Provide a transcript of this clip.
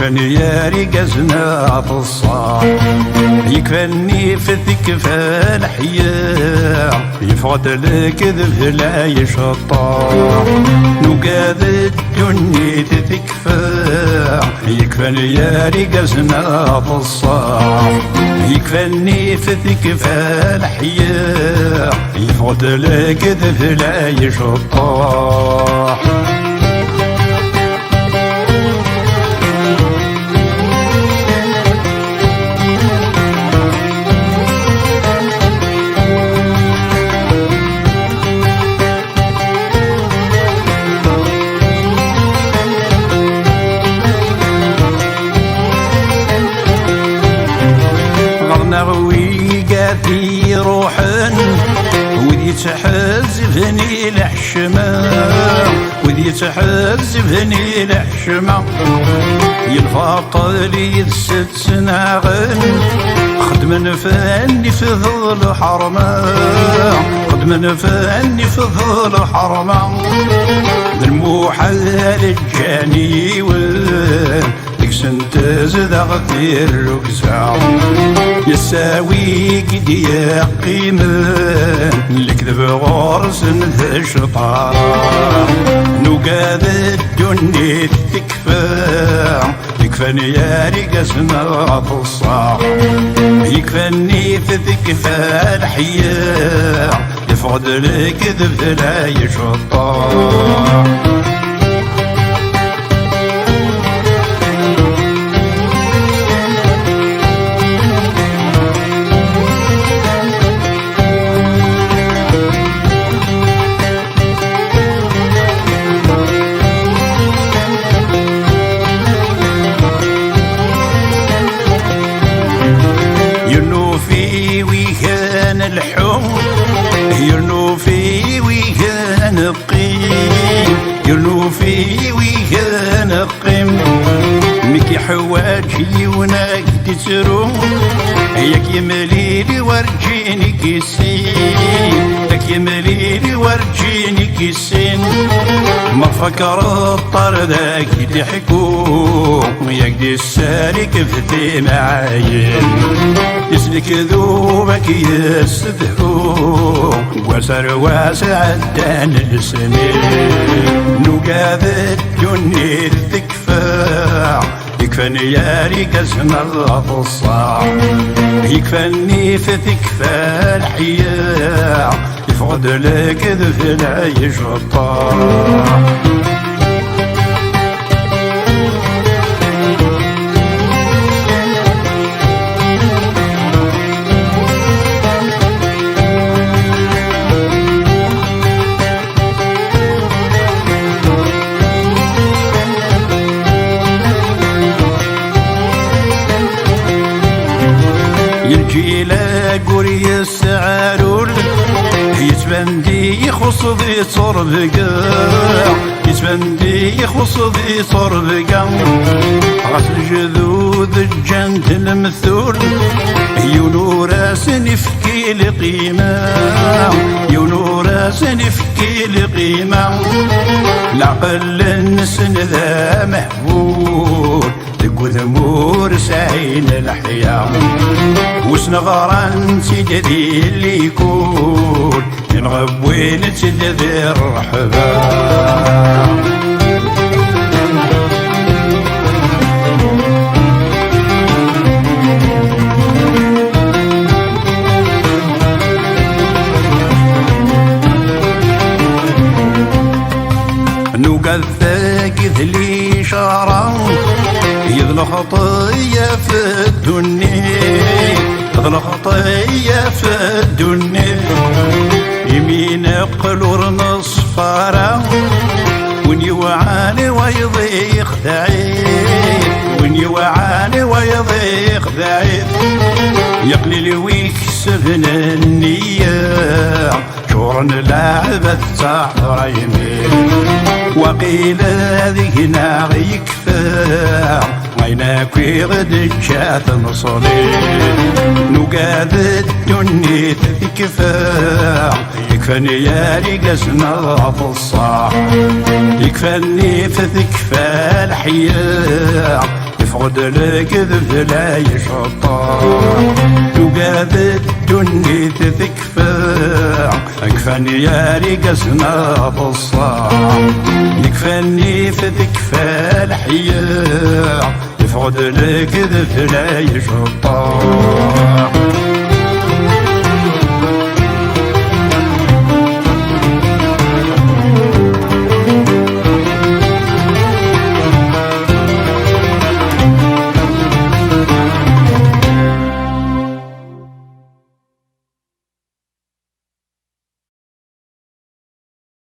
يكفاني يا رقزنا الصاح يكفاني في تكفى الحياة يفقد الكذب لا يشطح نقاد الدنيا تكفى يكفاني يا رقزنا الصاح يكفاني في تكفى الحياة يفقد الكذب لا يشطح نغوي قاعدي روحن ودي تحزبني الحشمة ودي تحزبني الحشمة يلفاطلي الست ناغن خدمن فاني في ظل حرمة خدمن فاني في ظل حرمة الموحل الجاني ديك سنت زدغتي الركزة يساوي قدي قيمة الكذب غرس الشطار نقاد الدنيا تكفى يكفاني يا رقزنا الصاح يكفاني في تكفى الحياة يفقد الكذب لا يشطح الحب يرنو في ويهان القيم يرنو في ويهان القيم مكي حواجي وناك تسرو ياك يمليلي ورجيني كيسين ياك يمليلي ورجيني كيسين ما فكر الطردك ضحكو ياك دي السالك فتي معاين يسلك ذوبك يستدعو وسر واسع الدان السنين نقاد الدنيا تكفى يكفاني يا رقزنا الصاح يكفاني في تكفى الحياة يفقد الكذب لا يشطح يجي لا قري السعارول يتبندي يخص ذي صربقا يتبندي يخص ذي صربقا غسل جذوذ الجنت المثول يونو راس نفكي لقيمة يونو راس نفكي لقيمة العقل النسن ذا مهبول تقول ثمور سعين الحياة وسنغران سيدي اللي يكون ينغب وين تدذي الرحبة نوقد ثاقذ لي شارع يظل خطية في الدنيا يظل خطية في الدنيا يمين قلور نصفارة وين يوعاني ويضيق ذعيد وين يوعاني ويضيق ذعيد يقلل ويكسبن النية شورن لعبة تحريمين وقيل ذهنا يكفى عيناك غد الشات نصلي نقاد الدنيا تكفى يكفاني يا رقزنا الصاح يكفاني في تكفى الحياة يفقد الكذب لا يشطح تقاد الدنيا تكفى اكفاني يا رقصنا بالصاع يكفاني تكفى الحياة يفقد الكذب لا يشطح